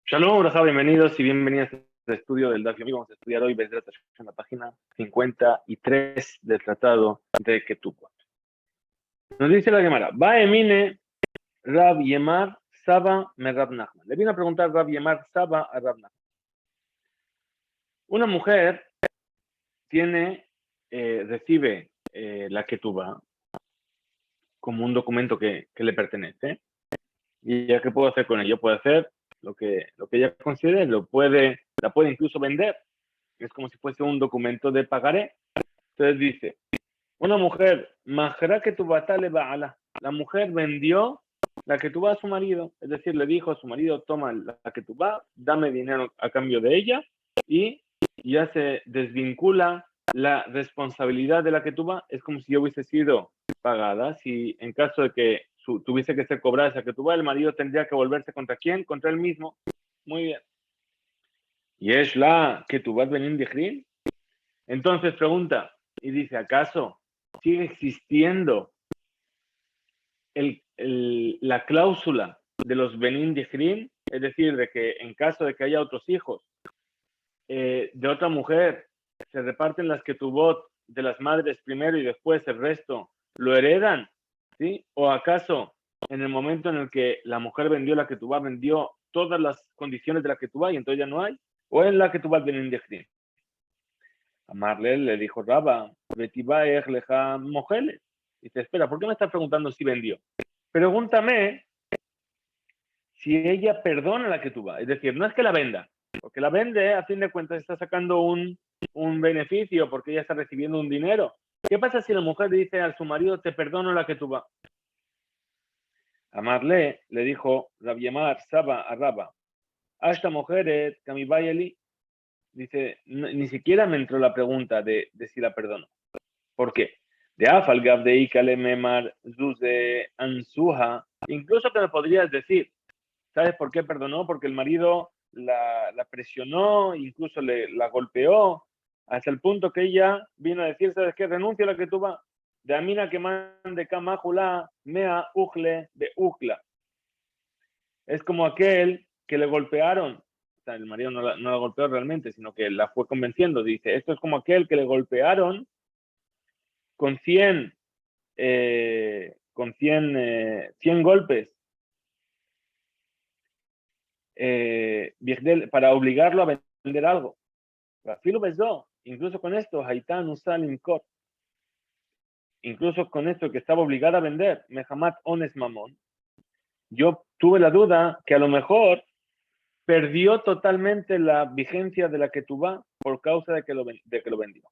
Shalom, Raja, bienvenidos y bienvenidas al estudio del Daf Yomi. Vamos a estudiar hoy Bezrat Hashem, en la página 53 del Tratado de Ketubot. Nos dice la Gemara, Va emine Rab Yemar Saba me Rab Nachman. Le vino a preguntar Rab Yemar Saba a Rab Nachman. Una mujer recibe la Ketubah como un documento que le pertenece. ¿Y ya qué puedo hacer con ello? Puede hacer lo que ella considere, la puede incluso vender. Es como si fuese un documento de pagaré. Entonces dice, una mujer, majra que tu batale ba'ala. La mujer vendió la que tuvo a su marido, es decir, le dijo a su marido, toma la que tú vas, dame dinero a cambio de ella, y ya se desvincula la responsabilidad de la que tú vas, es como si yo hubiese sido pagada, si en caso de que tuviese que ser cobrada esa que tú vas, el marido tendría que volverse contra quién, contra él mismo. Muy bien. Y es la que tú vas venir de. Entonces pregunta y dice, ¿acaso sigue existiendo la cláusula de los Benin Dihrin? Es decir, de que en caso de que haya otros hijos de otra mujer, se reparten las ketubot de las madres primero y después el resto lo heredan, ¿sí? ¿O acaso en el momento en el que la mujer vendió la ketubá, vendió todas las condiciones de la ketubá y entonces ya no hay? ¿O en la ketubá Benin Dihrin? A Marlene le dijo Raba, Betiba leja mojeles. Dice, espera, ¿por qué me estás preguntando si vendió? Pregúntame si ella perdona la que tú vas. Es decir, no es que la venda, porque la vende, a fin de cuentas, está sacando un beneficio porque ella está recibiendo un dinero. ¿Qué pasa si la mujer le dice a su marido, te perdono la que tú vas? A Marlene le dijo Rabiemar Saba a Raba, hasta mujeres, Kamibayeli, dice, ni siquiera me entró la pregunta de si la perdono. ¿Por qué? De Afalgab de Ikale Memar Zuze Ansuha, incluso que me podrías decir, ¿sabes por qué perdonó? Porque el marido la presionó, incluso la golpeó, hasta el punto que ella vino a decir, ¿sabes qué? Renuncia a la que tú vas. De Amina que mande Kamahula, Mea Ujle de Ujla. Es como aquel que le golpearon. O sea, el marido no la golpeó realmente, sino que la fue convenciendo. Dice, esto es como aquel que le golpearon con 100 100 golpes para obligarlo a vender algo. Filo besó, incluso con esto, Haitán Usalim Kot, incluso con esto que estaba obligada a vender, Mehamat Ones Mamón, yo tuve la duda que a lo mejor perdió totalmente la vigencia de la que tuvo por causa de que lo vendió.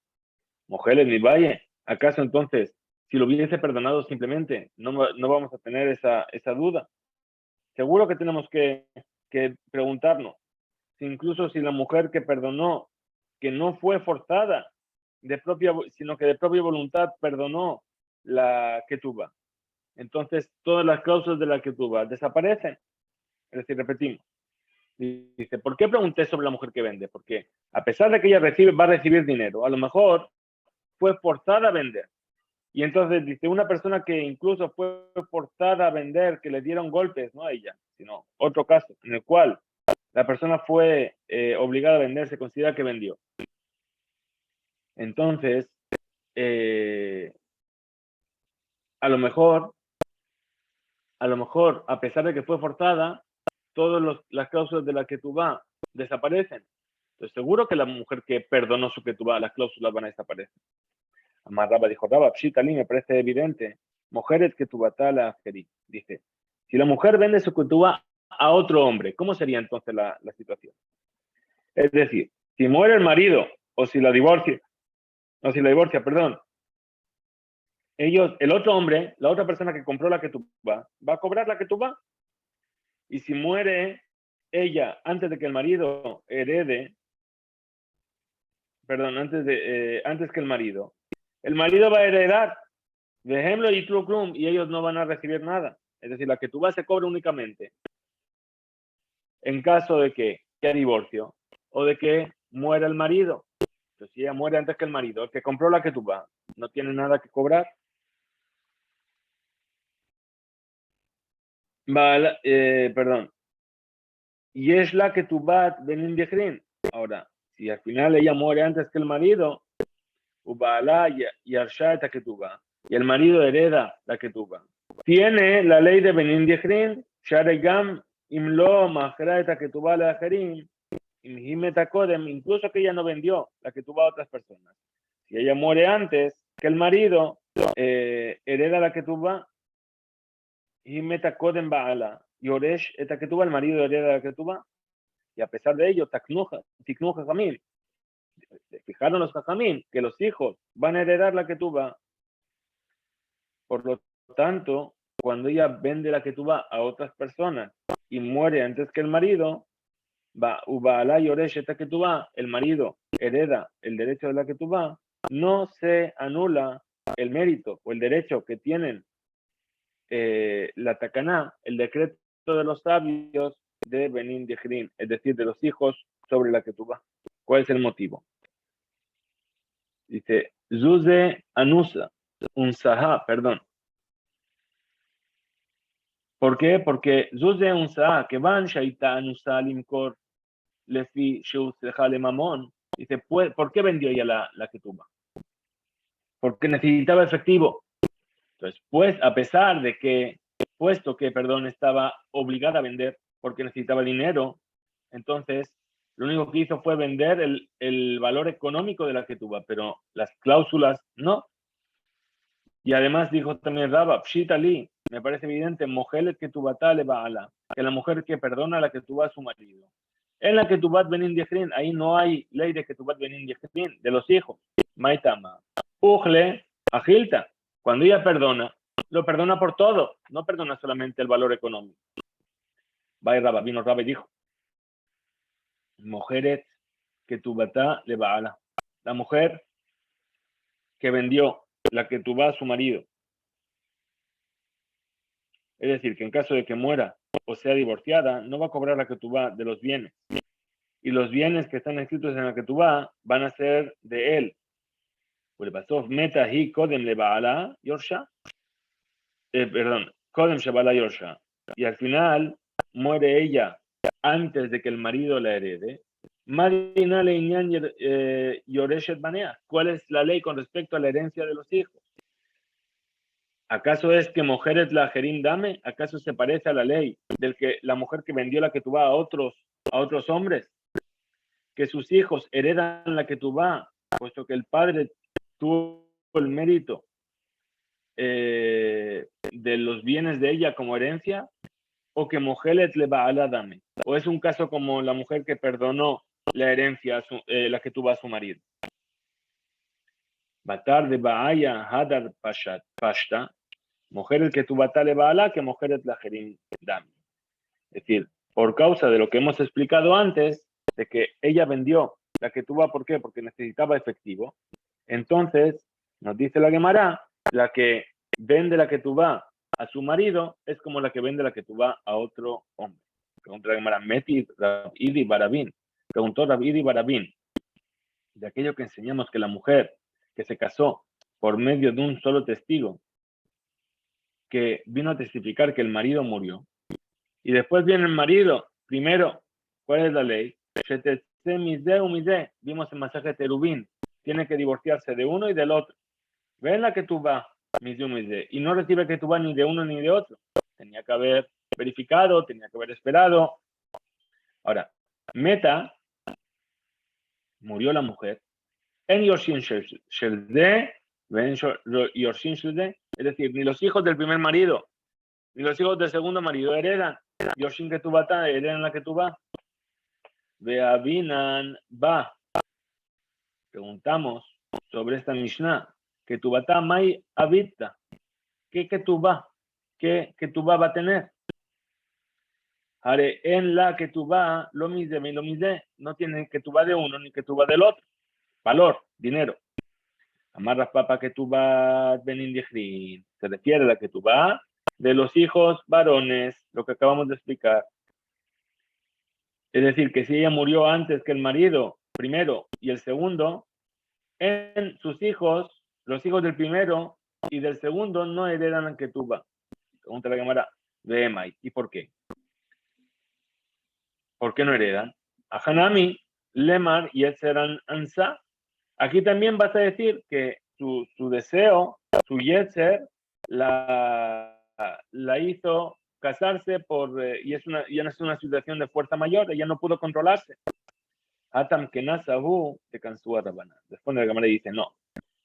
Mujeres, mi valle, ¿acaso entonces, si lo hubiese perdonado simplemente, no vamos a tener esa duda? Seguro que tenemos que preguntarnos, si incluso si la mujer que perdonó, que no fue forzada, sino que de propia voluntad perdonó la ketubá, entonces todas las cláusulas de la ketubá desaparecen. Es decir, repetimos. Dice, ¿por qué pregunté sobre la mujer que vende? Porque a pesar de que ella va a recibir dinero, a lo mejor fue forzada a vender. Y entonces dice, una persona que incluso fue forzada a vender, que le dieron golpes, no a ella, sino otro caso, en el cual la persona fue obligada a vender, se considera que vendió. Entonces, eh, a lo mejor, a pesar de que fue forzada, todas las cláusulas de la que tú vas desaparecen. Entonces, seguro que la mujer que perdonó su que tú vas, las cláusulas van a desaparecer. Amar Raba dijo, Raba, Pshitali, me parece evidente. Mujeres que tu batala, dice, si la mujer vende su que tú vas a otro hombre, ¿cómo sería entonces la situación? Es decir, si muere el marido o si la divorcia, perdón, el otro hombre, la otra persona que compró la que tú va a cobrar la que tú vas. Y si muere ella antes de que el marido herede, perdón, antes que el marido va a heredar, dejémoslo y Tlukrum, y ellos no van a recibir nada. Es decir, la que tú vas se cobra únicamente en caso de que haya divorcio o de que muera el marido. Entonces, si ella muere antes que el marido, el que compró la que tú vas no tiene nada que cobrar. Vale, perdón. y es la que tubat benin dichrin. Ahora, si al final ella muere antes que el marido, ubala y arsha esta que tuba, y el marido hereda la que tuba. Tiene la ley de benin dichrin, sharegam imlo mahra esta que tuba la ajerim, incluso que ella no vendió la que tuvo a otras personas. Si ella muere antes que el marido, hereda la que tuvo, y metakodem baala, y oresh esta que tuvo, el marido hereda la que tuvo, y a pesar de ello, tiknuja jamim, fijaron los jajamim que los hijos van a heredar la que tuvo. Por lo tanto, cuando ella vende la que tuvo a otras personas y muere antes que el marido, el marido hereda el derecho de la que tuba, no se anula el mérito o el derecho que tienen la takaná, el decreto de los sabios de Benin Dichrin, es decir, de los hijos sobre la que tuba. ¿Cuál es el motivo? Dice, Zuze Anusa, Unsaha, perdón. ¿Por qué? Porque Zuze Unsaha, que van Shaita Anusa Limkor, Lefi Sheusrejale Mamón, dice, ¿por qué vendió ella la que tuba? Porque necesitaba efectivo. Entonces, pues, a pesar de que, puesto que, perdón, estaba obligada a vender porque necesitaba dinero, entonces, lo único que hizo fue vender el valor económico de la que tuvo, pero las cláusulas no. Y además dijo también Raba, Pshitali, me parece evidente, Mojelet que tubatá le baala, que la mujer que perdona a la que tuvo a su marido. En la que tubat benin dichrin, ahí no hay ley de que tubat benin dichrin, de los hijos. Maitama. Ujle, agilta. Cuando ella perdona, lo perdona por todo, no perdona solamente el valor económico. Vino Raba y dijo, Mojelet que tubatá le baala. La mujer que vendió la que tuvo a su marido. Es decir, que en caso de que muera o sea divorciada, no va a cobrar la ketubá de los bienes. Y los bienes que están escritos en la ketubá van a ser de él. Y al final muere ella antes de que el marido la herede. ¿Cuál es la ley con respecto a la herencia de los hijos? ¿Acaso es que mujeres la jerim dame? ¿Acaso se parece a la ley del que la mujer que vendió la ketubá a otros hombres? Que sus hijos heredan la ketubá, puesto que el padre tuvo el mérito de los bienes de ella como herencia, o que mujeres le va a la dame. O es un caso como la mujer que perdonó la herencia, la que tuvo a su marido. Batar de Baaya Hadar Pashta, mujeres que tu batale baala, que mujeres la jerim dam. Es decir, por causa de lo que hemos explicado antes, de que ella vendió la que tuvo, ¿por qué? Porque necesitaba efectivo. Entonces, nos dice la Gemara, la que vende la que tuvo a su marido es como la que vende la que tuvo a otro hombre. Preguntó la Gemara, Meti Rabidi Barabín. Preguntó Rabidi Barabín, de aquello que enseñamos que la mujer que se casó por medio de un solo testigo, que vino a testificar que el marido murió, y después viene el marido, primero, ¿cuál es la ley? Vimos en Masaje Terubín, tiene que divorciarse de uno y del otro. Ven la que tú vas, y no recibe que tú vas ni de uno ni de otro. Tenía que haber verificado, tenía que haber esperado. Ahora, Meta, murió la mujer, en Yorshin Shelde, es decir, ni los hijos del primer marido, ni los hijos del segundo marido heredan. Yorshin que tú vas, heredan la que tú vas. Beavinan va. Preguntamos sobre esta Mishnah. Que tu bata mai habita. ¿Qué tu va? ¿Qué tu va a tener? Haré en la que tu va, lo mismo. No tiene que tu va de uno ni que tu va del otro. Valor, dinero. Amarras papa que tu va benin dichrin. Se refiere a la que tu va de los hijos varones, lo que acabamos de explicar. Es decir, que si ella murió antes que el marido, primero, y el segundo, en sus hijos, los hijos del primero y del segundo no heredan la ketubá. Pregunta la Gemara de Emai. ¿Y por qué? ¿Por qué no heredan? A Hanami, Lemar y Etzeran Ansa. Aquí también vas a decir que su deseo, su Yetzer, la hizo casarse ya no es una situación de fuerza mayor, ella no pudo controlarse. Atam Kenasahu te cansó a Rabana. Después el Gamara dice, no.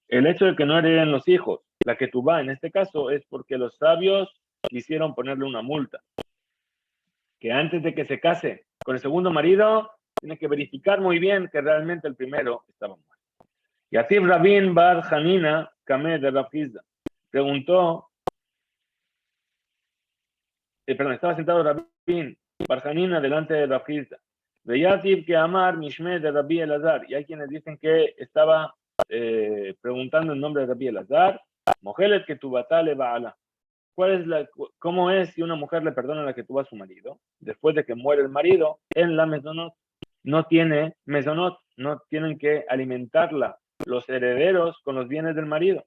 El hecho de que no hereden los hijos, la que tú vas en este caso, es porque los sabios quisieron ponerle una multa. Que antes de que se case con el segundo marido, tiene que verificar muy bien que realmente el primero estaba muerto. Y así Rabin Bar Hanina, Kameh de Rafizda, preguntó, estaba sentado Rabin Bar Hanina delante de Rafizda. Veyativ que Amar Mishme de Rabbi Elazar. Y hay quienes dicen que estaba preguntando el nombre de Rabbi Elazar. Mojelet que tu batale baala. ¿Cómo es si una mujer le perdona la que tuvo a su marido? Después de que muere el marido, en la mesonot no tiene mesonot, no tienen que alimentarla los herederos con los bienes del marido.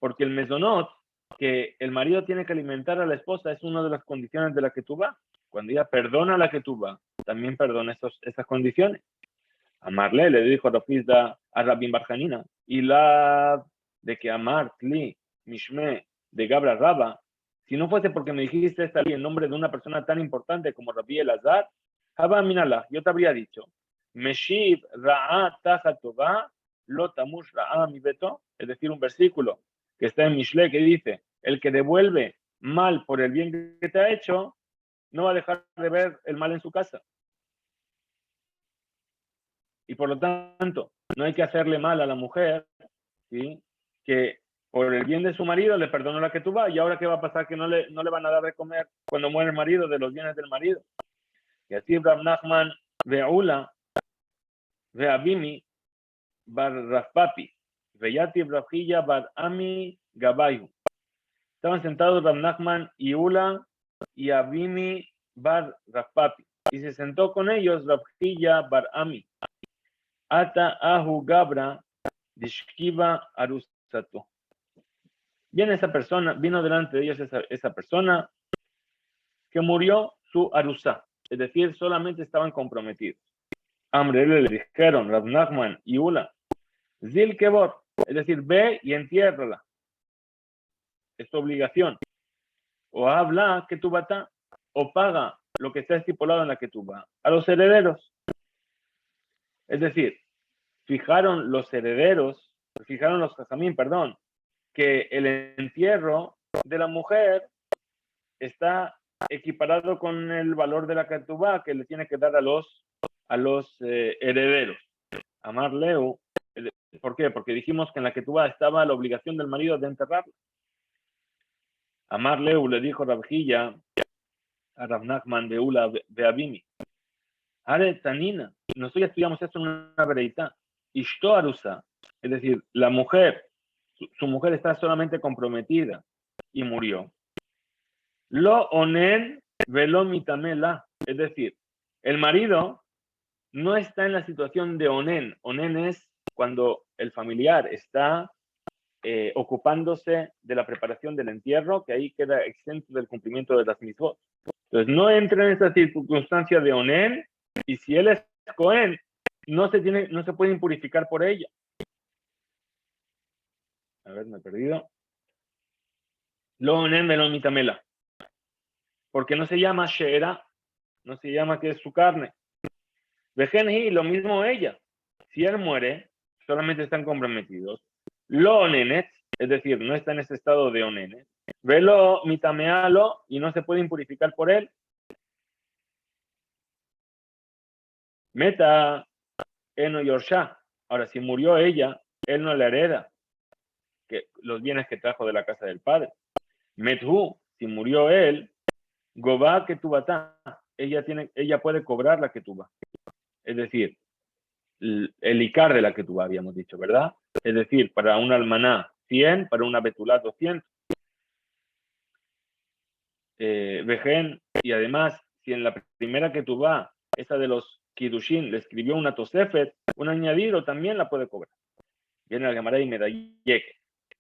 Porque el mesonot, que el marido tiene que alimentar a la esposa, es una de las condiciones de la que tú vas. Cuando ella perdona la que tú vas, también perdona esas condiciones. Amarle le dijo Rafizda a Rabin Barjanina, y la de que Amar, Tli, Mishme, de Gabra Raba, si no fuese porque me dijiste esta ley en nombre de una persona tan importante como Rabbi Elazar, Haba Minala, yo te habría dicho, Meshiv Ra'a Tajatova, Lotamush Ra'a mi beto, es decir, un versículo que está en Mishle que dice, el que devuelve mal por el bien que te ha hecho, no va a dejar de ver el mal en su casa. Y por lo tanto, no hay que hacerle mal a la mujer, ¿sí? Que por el bien de su marido le perdonó la que tú vas, y ahora qué va a pasar, que no le van a dar de comer cuando muere el marido de los bienes del marido. Y así Rab Nachman Ve'ula Ve'abimi Bar Rafpapi Ve'yati Rafjilla Bar Ami Gabayu. Estaban sentados Rab Nachman y Ula y Abimi Bar Rafpapi, y se sentó con ellos Rafjilla Bar Ami Ata Ahu Gabra Dishkiva Arusato. Vino delante de ellos esa persona que murió su Arusá, es decir, solamente estaban comprometidos. Amre le dijeron, Rab Nachman y Ula, Zil Kebor, es decir, ve y entiérrala. Es tu obligación. O habla que tú batá, o paga lo que está estipulado en la que tú vas a los herederos. Es decir, fijaron los jajamín, que el entierro de la mujer está equiparado con el valor de la ketubá que le tiene que dar a los herederos. Amar Leu, ¿por qué? Porque dijimos que en la ketubá estaba la obligación del marido de enterrarla. Amar Leu le dijo Rabjilla a Rav Nachman de Ula de Abimi. Are Tanina, nosotros ya estudiamos esto en una vereita. Ishto Arusa, es decir, la mujer, su mujer está solamente comprometida y murió. Lo onen velo mitamela, es decir, el marido no está en la situación de onen. Onen es cuando el familiar está ocupándose de la preparación del entierro, que ahí queda exento del cumplimiento de las mitzvot. Entonces no entra en esa circunstancia de onen, y si él es cohen, no se puede impurificar por ella. A ver, me he perdido. Lo onen velo mitamela. Porque no se llama sheera, no se llama que es su carne. Vejenji, lo mismo ella. Si él muere, solamente están comprometidos. Lo onenet, es decir, no está en ese estado de onenet. Velo mitamealo, y no se puede impurificar por él. Meta eno yorsha. Ahora, si murió ella, él no le hereda los bienes que trajo de la casa del padre. Methu, si murió él, Gobá que tuvatá, ella puede cobrar la que tuva. Es decir, el icar de la que tuva, habíamos dicho, ¿verdad? Es decir, para un almaná 100, para una betulá 200. Vejen, y además, si en la primera que tuva, esa de los Kidushin, le escribió una tosefet, un añadido, también la puede cobrar. Viene al Gemara y Medayek,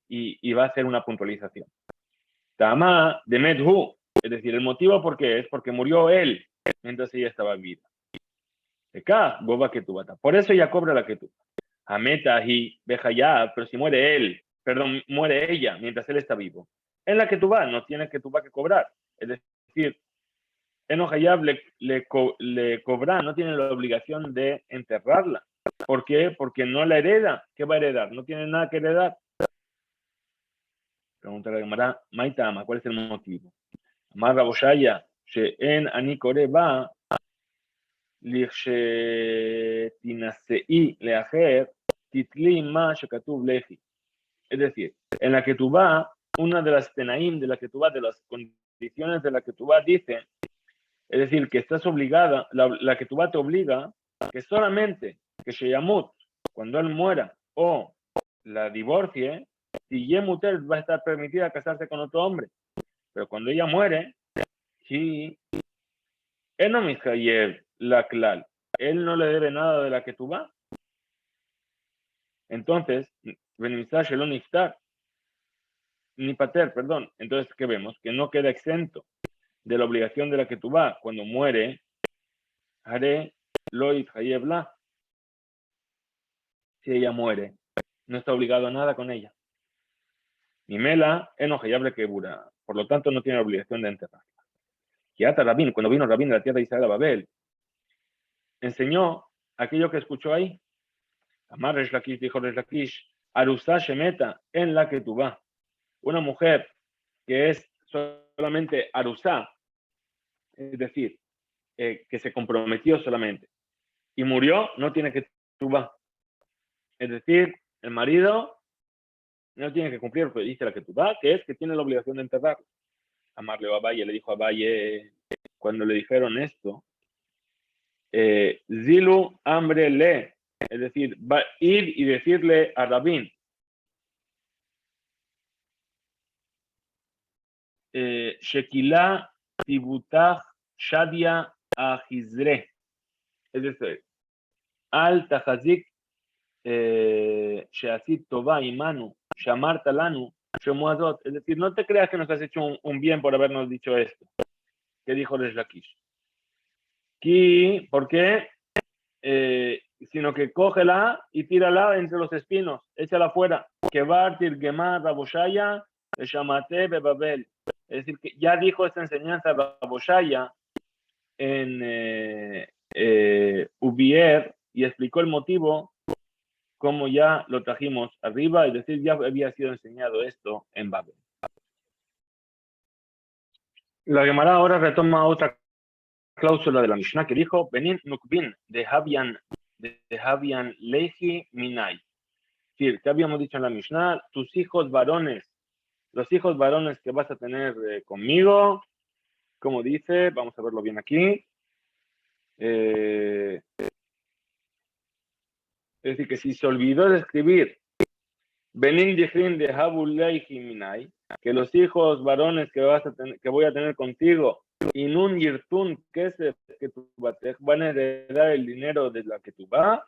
y va a ser una puntualización. Tama de Medhu, es decir, el motivo por qué es porque murió él, mientras ella estaba viva. Acá, boba ketubata. Por eso ella cobra la ketubata. Ameta y Bejayab, pero si muere él, perdón, muere ella mientras él está vivo. En la ketubá no tiene ketubá que cobrar. Es decir, Eno Hayab le cobra, no tiene la obligación de enterrarla. ¿Por qué? Porque no la hereda. ¿Qué va a heredar? No tiene nada que heredar. Pregunta la Gemara, Maitama, ¿cuál es el motivo? Amar Raboshaya, She'en Ani Koreba, Lirshetinasei Leajer, Titli Ma Shekatuv Lehi. Es decir, en la que tú vas, una de las tenaim de la que tú vas, de las condiciones de la que tú vas, dice, es decir, que estás obligada, la que tú vas te obliga que solamente que Sheyamut, cuando él muera o la divorcie, si Yemutel va a estar permitida casarse con otro hombre. Pero cuando ella muere, sí, él no mishayev la klal, él no le debe nada de la que tú vas. Entonces, Benimizar Shelon Iftar, ni pater, perdón. Entonces, ¿qué vemos? Que no queda exento de la obligación de la que tú vas. Cuando muere, haré loit hayebla. Si ella muere, no está obligado a nada con ella. Ni mela, enojayable que bura. Por lo tanto, no tiene obligación de enterrarla. Kiata Rabin, cuando vino Rabin de la tierra de Israel a Babel, enseñó aquello que escuchó ahí. Amar Resh Lakish, dijo Resh Lakish, Arusá Shemeta, en la que tú vas. Una mujer que es solamente Arusá, es decir, que se comprometió solamente y murió, no tiene que tubar. Es decir, el marido no tiene que cumplir lo que dice la que tuba, que es que tiene la obligación de enterrarlo. Amarle a Valle, le dijo a Valle cuando le dijeron esto, Zilu hambre le, es decir, va a ir y decirle a Rabín, Shekilah Tibutach Shadia Ahizre, es decir, Al Tajazik Sheasit Tova Imanu, Shamar Talanu, Shemuazot, es decir, no te creas que nos has hecho un bien por habernos dicho esto. ¿Qué dijo Resh Lakish? ¿Por qué? Sino que cógela y tírala entre los espinos, échala fuera. Que va Tirgemar Raboshaya, Shamate Bebabel. Es decir, que ya dijo esta enseñanza Raboshaya en Ubier y explicó el motivo como ya lo trajimos arriba, es decir, ya había sido enseñado esto en Babel. La Gemara ahora retoma otra cláusula de la Mishnah que dijo, Benin Nukbin de Havian Lehi Minai. Es decir, que habíamos dicho en la Mishnah, tus hijos varones, los hijos varones que vas a tener conmigo, como dice, vamos a verlo bien aquí. Es decir, que si se olvidó de escribir Benin Yehrin de Habuleihi Minai, que los hijos varones que voy a tener contigo, Inun Yirtun, que es que tu van a heredar el dinero de la que tú vas,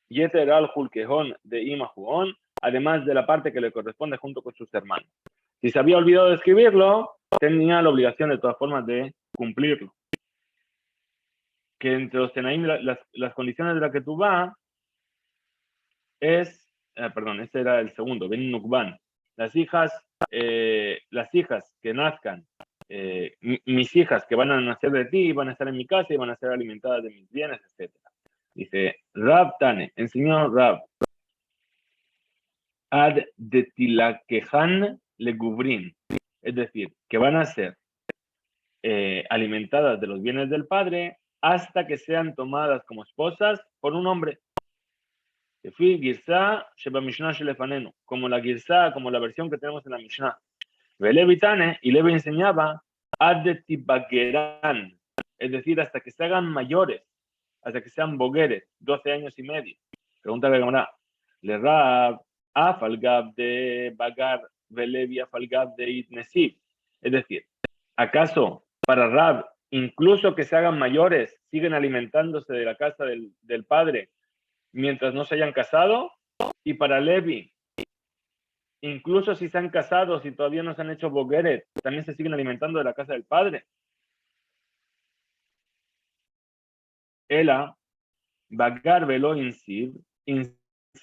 Yeter al Julquejón de Imajuón, además de la parte que le corresponde junto con sus hermanos. Si se había olvidado de escribirlo, tenía la obligación de todas formas de cumplirlo. Que entre los Tenaim, las condiciones de la que tú vas es, perdón, este era el segundo, Ben Nukban. Las hijas que nazcan, mis hijas que van a nacer de ti, van a estar en mi casa y van a ser alimentadas de mis bienes, etc. Dice, Rab Tane, enseñó Rab, ad de tilaquejan le gubrin, es decir, que van a ser alimentadas de los bienes del padre hasta que sean tomadas como esposas por un hombre. Fui Girsá Sheba Mishnah Shelefanenu, como la Girsá, como la versión que tenemos en la Mishnah. Levi Tane, y Levi enseñaba ad de tibageran, es decir, hasta que se hagan mayores, hasta que sean bogueres, 12 años y medio. Pregunta la Gemara, le Rab, Afalgab de Bagar, Velevi Afalgab de Itnesib. Es decir, ¿acaso para Rab, incluso que se hagan mayores, siguen alimentándose de la casa del padre mientras no se hayan casado? Y para Levi, incluso si se han casado, si todavía no se han hecho bogueret, también se siguen alimentando de la casa del padre. Ela, bagar velo insib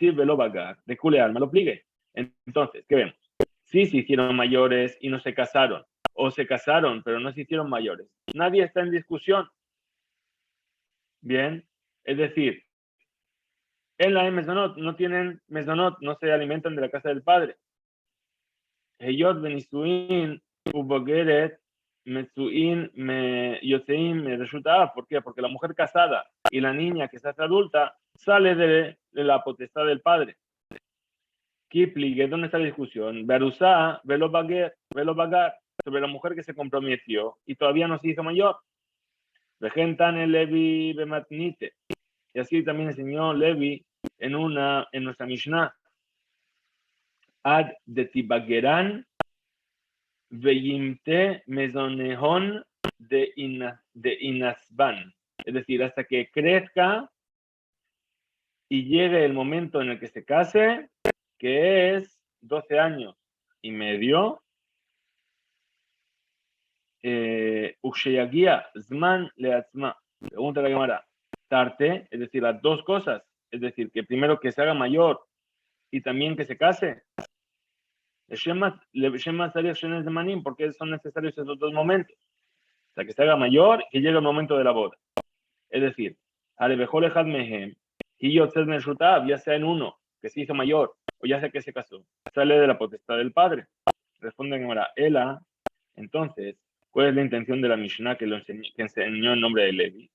velo bagar, de cule alma, lo pligue. Entonces, ¿qué vemos? Si se hicieron mayores y no se casaron, o se casaron pero no se hicieron mayores, nadie está en discusión. Bien, es decir, en la mesonot no tienen mesonot, no se alimentan de la casa del padre. Heyot benisuin ubogeret mesuin me yosein me resulta. ¿Por qué? Porque la mujer casada y la niña que se hace adulta sale de la potestad del padre. Kipling, ¿dónde está la discusión? Berusá, velo bagar, sobre la mujer que se comprometió y todavía no se hizo mayor. Vejentan el Levi bematnite. Y así también enseñó Levi en nuestra Mishnah. Ad de tibageran veyimte mezonehon de inasban. Es decir, hasta que crezca y llegue el momento en el que se case, que es 12 años y medio. Uksheyagia zman leatzma. Pregunta la Gemara. Tarte, es decir, las dos cosas. Es decir, que primero que se haga mayor y también que se case. Porque son necesarios esos dos momentos. O sea, que se haga mayor y que llegue el momento de la boda. Es decir, ya sea en uno que se hizo mayor o ya sea que se casó, sale de la potestad del padre. Responde Gemara, Ela, entonces, ¿cuál es la intención de la Mishnah que enseñó en nombre de Levi?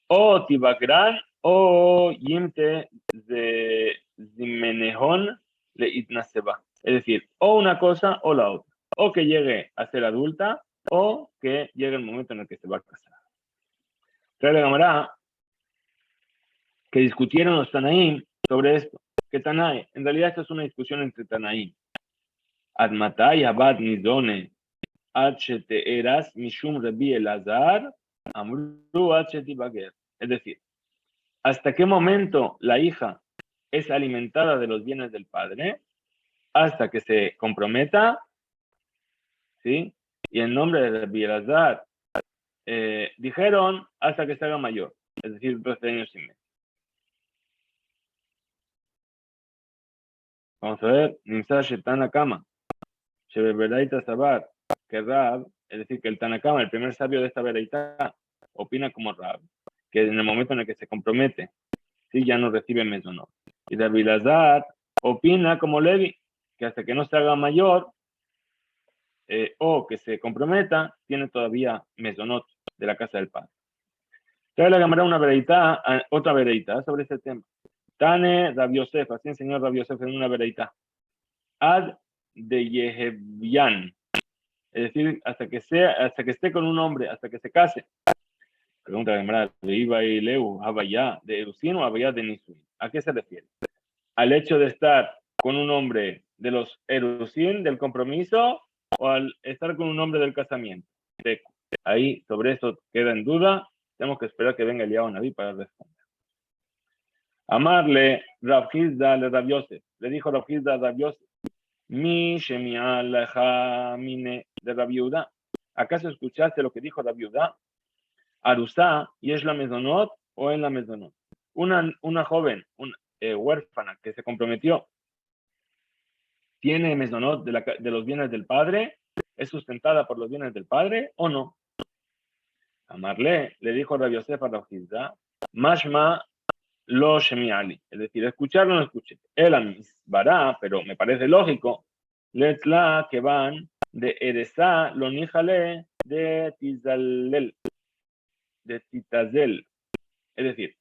O Tibagran o Yimte de Zimenehon le Itnaseba. Es decir, o una cosa o la otra. O que llegue a ser adulta o que llegue el momento en el que se va a casar. Trae la Gemara que discutieron los Tanaim sobre esto. ¿Qué Tanai? En realidad esta es una discusión entre Tanaim. Admatai abad nidone eras mishum Rabbi Elazar amru bager. Es decir, ¿hasta qué momento la hija es alimentada de los bienes del padre? Hasta que se comprometa, ¿sí? Y en nombre de Rabbi Elazar dijeron hasta que se haga mayor, es decir, 12 años y medio. Vamos a ver, Nimsa Tanakama, Sheberaita Sabar, que Rab, es decir, que el Tanakama, el primer sabio de esta Beraita, opina como Rab, que en el momento en el que se compromete, sí, ya no recibe mesonot. Y Rabbi Elazar opina como Levi, que hasta que no se haga mayor o que se comprometa, tiene todavía mesonot de la casa del padre. Trae la Gemara una vereita, otra vereita sobre este tema. Tane Rabbi Yosef, así enseñó Rabbi Yosef en una vereita. Ad de Yehevian, es decir, hasta que esté con un hombre, hasta que se case. Pregunta la Gemara, de Iba y Leu, Havaya, de Erusin o Havaya de Nisuin. ¿A qué se refiere? ¿Al hecho de estar con un hombre de los Erusin, del compromiso, o al estar con un hombre del casamiento? Ahí, sobre eso queda en duda. Tenemos que esperar que venga Eliyahu Naví para responder. Amarle Rav Hizda le Rav Yosef. Le dijo Rav Hizda a Rav Yosef, mi shemial mine de Rav Yehuda. ¿Acaso escuchaste lo que dijo Rav Yehuda? Arusá, y es la mesonot o en la mesonot. Una joven, huérfana que se comprometió, tiene mesonot de los bienes del padre, es sustentada por los bienes del padre o no. Amarle, le dijo Rabbi Yosef a Rav Hizda, mashma lo shemiali, es decir, escucharlo no escuché. El amisbará, pero me parece lógico, letzla que van de Eresá lo nijale de Tizalel, de Titazel. Es decir,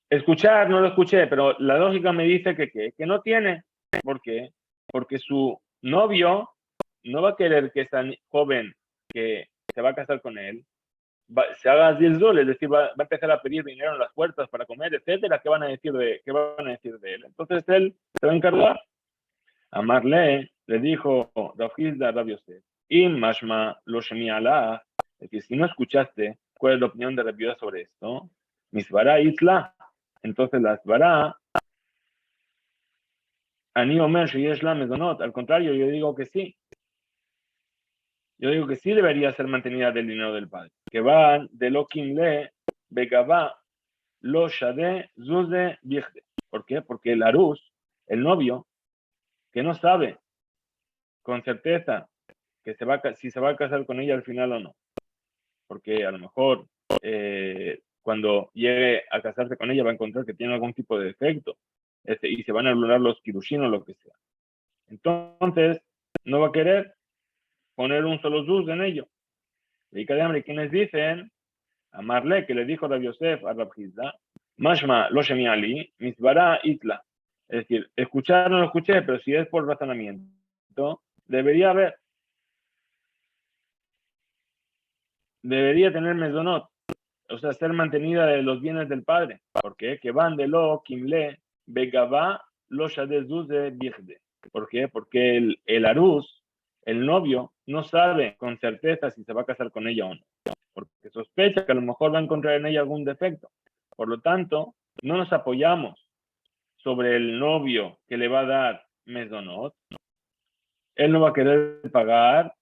escuchar no lo escuché, pero la lógica me dice que no tiene. ¿Por qué? Porque su novio no va a querer que esa joven que se va a casar con él se haga 10 dólares, es decir, va a empezar a pedir dinero en las puertas para comer, etcétera. ¿Qué van a decir de él? Entonces él se va a encargar. Amarle le dijo Rav Hizda a Rav Yosef, im mashma lo shemiala, es decir, si no escuchaste cuál es la opinión de Rav Yehuda sobre esto, misbará isla, entonces la asbará, ani omer sheyesh la mezonot, al contrario, yo digo que sí. Yo digo que sí debería ser mantenida del dinero del padre. Que van de lo kim le begabá lo shade zuze bichde. ¿Por qué? Porque el arús, el novio, que no sabe con certeza que si se va a casar con ella al final o no. Porque a lo mejor cuando llegue a casarse con ella va a encontrar que tiene algún tipo de defecto y se van a anular los kirushin o lo que sea. Entonces, no va a querer poner un solo zuz en ello. Y cada hambre, quienes dicen, a Marle, que le dijo Rabbi Yosef a Rab Hizda, Mashma lo shemi ali, misbara itla. Es decir, escuchar no lo escuché, pero si es por razonamiento, debería tener mesonot, o sea, ser mantenida de los bienes del padre. ¿Por qué? Que van de lo, kimle, begaba, lo shadezuz de birde. ¿Por qué? Porque el arús, el novio, no sabe con certeza si se va a casar con ella o no. Porque sospecha que a lo mejor va a encontrar en ella algún defecto. Por lo tanto, no nos apoyamos sobre el novio que le va a dar mesonot. Él no va a querer pagar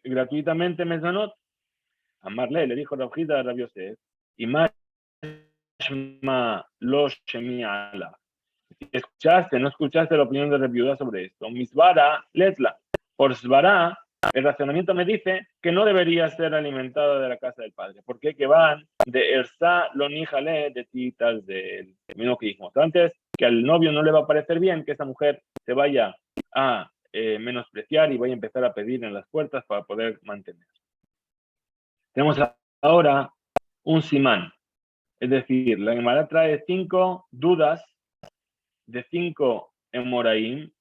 gratuitamente mesonot. A Marle le dijo Rab Hizda a Rab Yosef, y más lo shemiala. ¿Escuchaste? ¿No escuchaste la opinión de Reb Yehuda sobre esto? Misvara, letla. Por svara, el razonamiento me dice que no debería ser alimentada de la casa del padre. ¿Por qué? Que van de ersa lo nijale de titas del mismo que dijimos antes, que al novio no le va a parecer bien que esa mujer se vaya a menospreciar y vaya a empezar a pedir en las puertas para poder mantener. Tenemos ahora un simán, es decir, la Gemara trae 5 dudas de 5 emoraim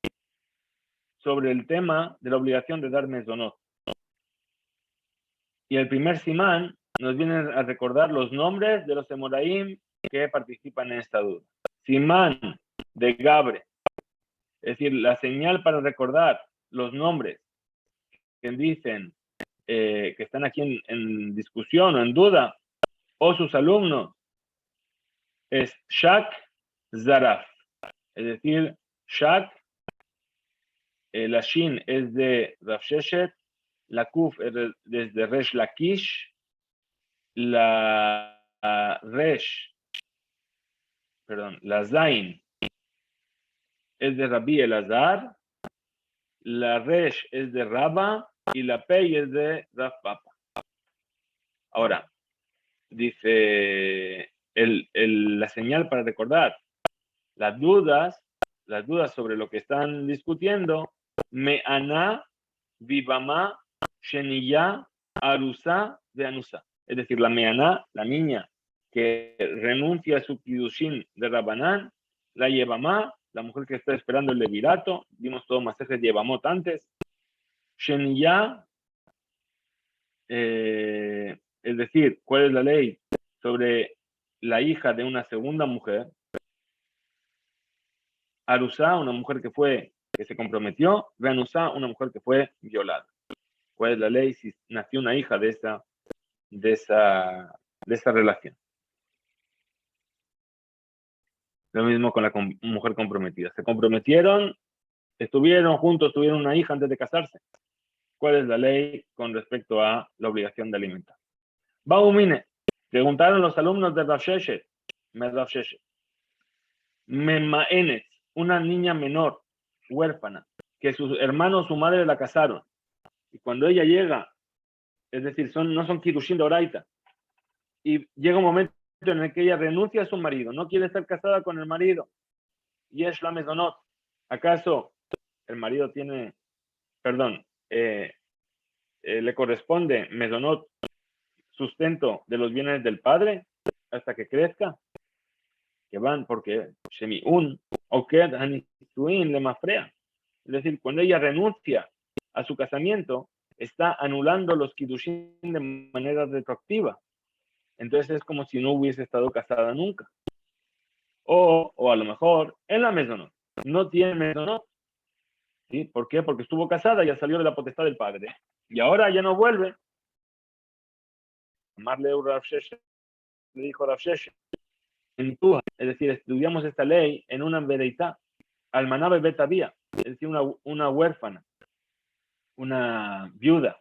sobre el tema de la obligación de dar mesonot. Y el primer simán nos viene a recordar los nombres de los emoraim que participan en esta duda. Simán de Gabre, es decir, la señal para recordar los nombres que dicen que están aquí en discusión o en duda, o sus alumnos, es Shak Zaraf. Es decir, Shak, la Shin es de Rav Sheshet, la Kuf es de Resh Lakish, la Zain es de Rabbi Elazar, la Resh es de Rabba y la Pei es de Rav Papa. Ahora, dice la señal para recordar las dudas sobre lo que están discutiendo, Me'ana, Vivama, Sheniya, Arusa, de Anusa. Es decir, la Me'ana, la niña que renuncia a su Kidushin de Rabanán, la Yevamá, la mujer que está esperando el levirato, vimos todo Masejes Yevamot antes, Sheniya, es decir, ¿cuál es la ley sobre la hija de una segunda mujer? Arusá, una mujer que se comprometió, Venusá, una mujer que fue violada. ¿Cuál es la ley si nació una hija de esa relación? Lo mismo con la mujer comprometida. Se comprometieron, estuvieron juntos, tuvieron una hija antes de casarse. ¿Cuál es la ley con respecto a la obligación de alimentar? Baumine, preguntaron los alumnos de Rav Sheshet, Memaenet, una niña menor, huérfana, que sus hermanos, su madre la casaron. Y cuando ella llega, es decir, no son Kirushin de Oraita, y llega un momento en el que ella renuncia a su marido, no quiere estar casada con el marido, y es la mesonot. ¿Acaso el marido tiene, le corresponde mesonot, sustento de los bienes del padre, hasta que crezca? Que van porque Shemiun o Kedhanisuin le mafrea. Es decir, cuando ella renuncia a su casamiento, está anulando los Kidushin de manera retroactiva. Entonces es como si no hubiese estado casada nunca. O a lo mejor en la mesonot. No tiene mesonot. ¿Sí? ¿Por qué? Porque estuvo casada, ya salió de la potestad del padre. Y ahora ya no vuelve. Marle Rav Sheshet, le dijo Rav Sheshet, es decir, estudiamos esta ley en una vereitá, almaná betabía, es decir, una huérfana, una viuda,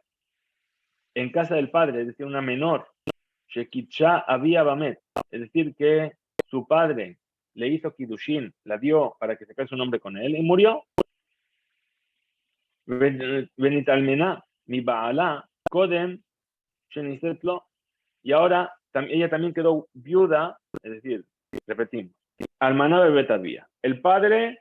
en casa del padre, es decir, una menor, Shekitcha había Bamet, es decir, que su padre le hizo Kidushin, la dio para que se case un hombre con él y murió. Benitalmena, mi Baala, Kodem, Shenisetlo, y ahora ella también quedó viuda, es decir, repetimos, Almaná Bebetavía. El padre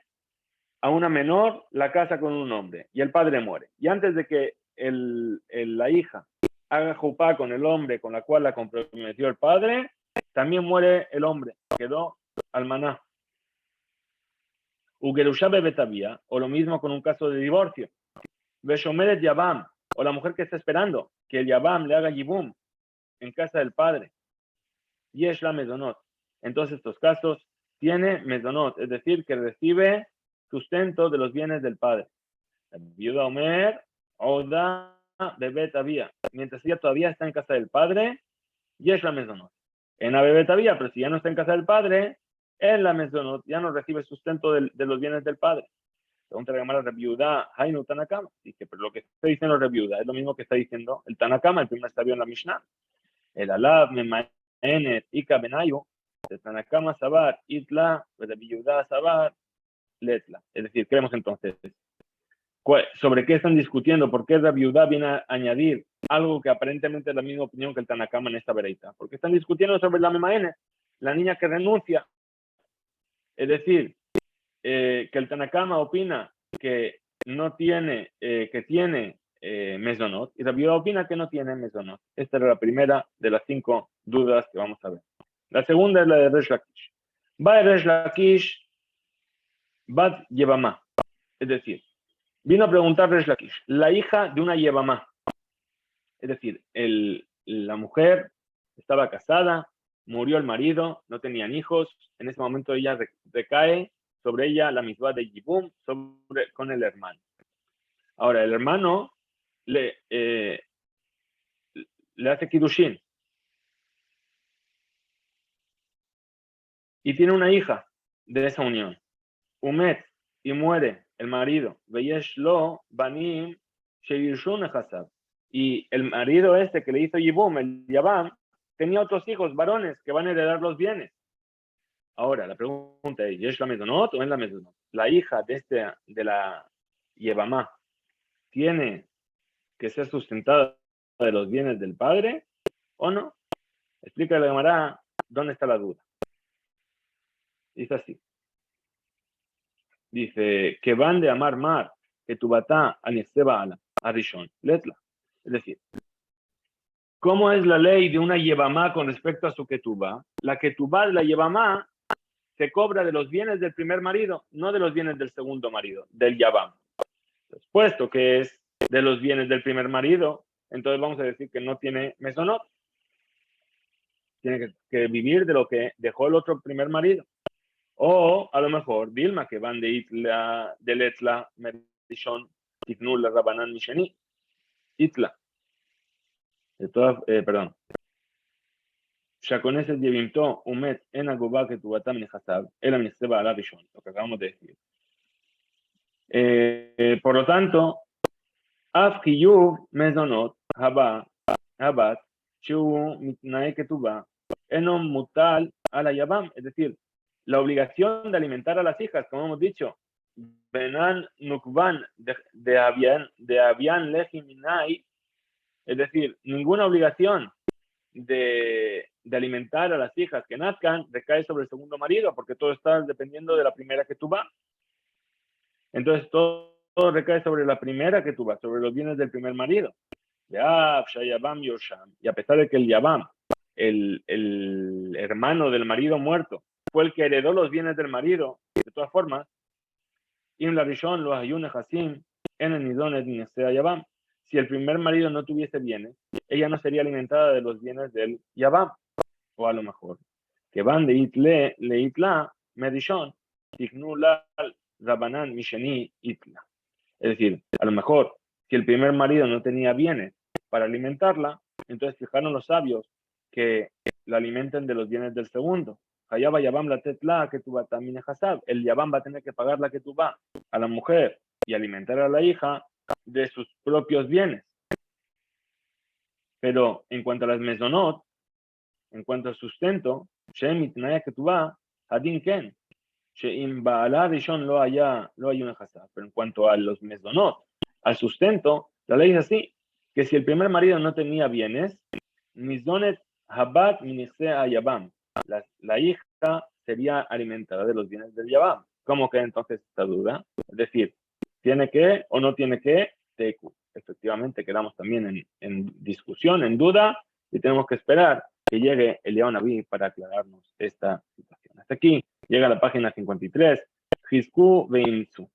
a una menor la casa con un hombre y el padre muere. Y antes de que la hija haga jupá con el hombre con la cual la comprometió el padre, también muere el hombre, quedó almaná. Ugerusha Bebetavía, o lo mismo con un caso de divorcio. Beshomeret Yabam, o la mujer que está esperando que el Yabam le haga yibum en casa del padre. Yesh la mezonot. En todos estos casos tiene mezonot, es decir, que recibe sustento de los bienes del padre. La viuda Omer, Oda, Bebet Avía. Mientras ella todavía está en casa del padre, Yesh la mezonot. En la Bebet Avía, pero si ya no está en casa del padre, en la mezonot ya no recibe sustento de los bienes del padre. Pregunta la Gemara Reviuda, Hainu Tanakama. Dice, pero lo que está diciendo Reviuda es lo mismo que está diciendo el Tanakama, el primer sabio en la Mishnah. El Alab, Memaenet, Ika Benayu, de Tanakama Sabar, Itla, Reviuda Sabar, Letla. Es decir, creemos entonces, ¿sobre qué están discutiendo? ¿Por qué Reviuda viene a añadir algo que aparentemente es la misma opinión que el Tanakama en esta vereita? Porque están discutiendo sobre la Memaenet, la niña que renuncia. Es decir, que el Tanakama opina que no tiene, que tiene mesonot, y Rabbi Yehuda opina que no tiene mesonot. Esta era la primera de las 5 dudas que vamos a ver. La segunda es la de Resh Lakish. Va Resh Lakish, Bat Yevamá. Es decir, vino a preguntar Resh Lakish, la hija de una Yevamá. Es decir, la mujer estaba casada, murió el marido, no tenían hijos, en ese momento ella recae sobre ella la misma de Yibum con el hermano. Ahora, el hermano le hace Kidushin y tiene una hija de esa unión. Umet, y muere el marido. Veyesh lo banim sheyirshun hasab. Y el marido este que le hizo Yibum, el Yabam, tenía otros hijos varones que van a heredar los bienes. Ahora, la pregunta es, ¿es la mezonot o es la mezonot? La hija de la Yevamá tiene que ser sustentada de los bienes del padre o no? Explica la Gemara dónde está la duda. Dice así. Dice, que van de amar mar, que tu batá anisteba ala, arishon, letla. Es decir, ¿cómo es la ley de una Yevamá con respecto a su ketubá? La ketubá de la Yevamá se cobra de los bienes del primer marido, no de los bienes del segundo marido, del Yabam. Puesto que es de los bienes del primer marido, entonces vamos a decir que no tiene mesonot. Tiene que vivir de lo que dejó el otro primer marido. O a lo mejor, Dilma, que van de Itla, de Letla, Merishon, Tiknul, Rabanan, Misheni, Itla. Perdón. Shakoneses Yevimto, Umet, en Agubá, que tu batam Hasab, el Amnisteba ala Rishon, lo que acabamos de decir. Por lo tanto, Af Hiyuv Mezonot, Habat, Shu Mitnae Ketubá, Enom Mutal ala Yabam, es decir, la obligación de alimentar a las hijas, como hemos dicho, Benan Nukban de Avian Lejiminai, es decir, ninguna obligación de alimentar a las hijas que nazcan recae sobre el segundo marido, porque todo está dependiendo de la primera que tú vas. Entonces todo recae sobre la primera que tú vas, sobre los bienes del primer marido. Y a pesar de que el Yabam, el hermano del marido muerto, fue el que heredó los bienes del marido, de todas formas, Im la Rishon lo Hayun Hasim en el Nidon Yabam. Si el primer marido no tuviese bienes, ella no sería alimentada de los bienes del Yabam. O a lo mejor, que van de Itla, Medishon, Tignula, Rabanan, Misheni, Itla. Es decir, a lo mejor, si el primer marido no tenía bienes para alimentarla, entonces fijaron los sabios que la alimenten de los bienes del segundo. Hayaba Yabam la tetla que tu va también hasab. El Yabam va a tener que pagar la que tú va a la mujer y alimentar a la hija de sus propios bienes. Pero en cuanto a las mesonot, En cuanto al sustento, Shem Itnaya Ketubá, Hadin Ken, Sheim Baalá Rishon lo haya un ejasá. Pero en cuanto a los mesonot, al sustento, la ley es así, que si el primer marido no tenía bienes, Mizonet Habat Minise Ayabam, la hija sería alimentada de los bienes del Yabam. ¿Cómo queda entonces esta duda? Es decir, ¿tiene que o no tiene que? Teku. Efectivamente, quedamos también en discusión, en duda, y tenemos que esperar que llegue Eliyahu Naví para aclararnos esta situación. Hasta aquí llega la página 53. Hizku Veimsu.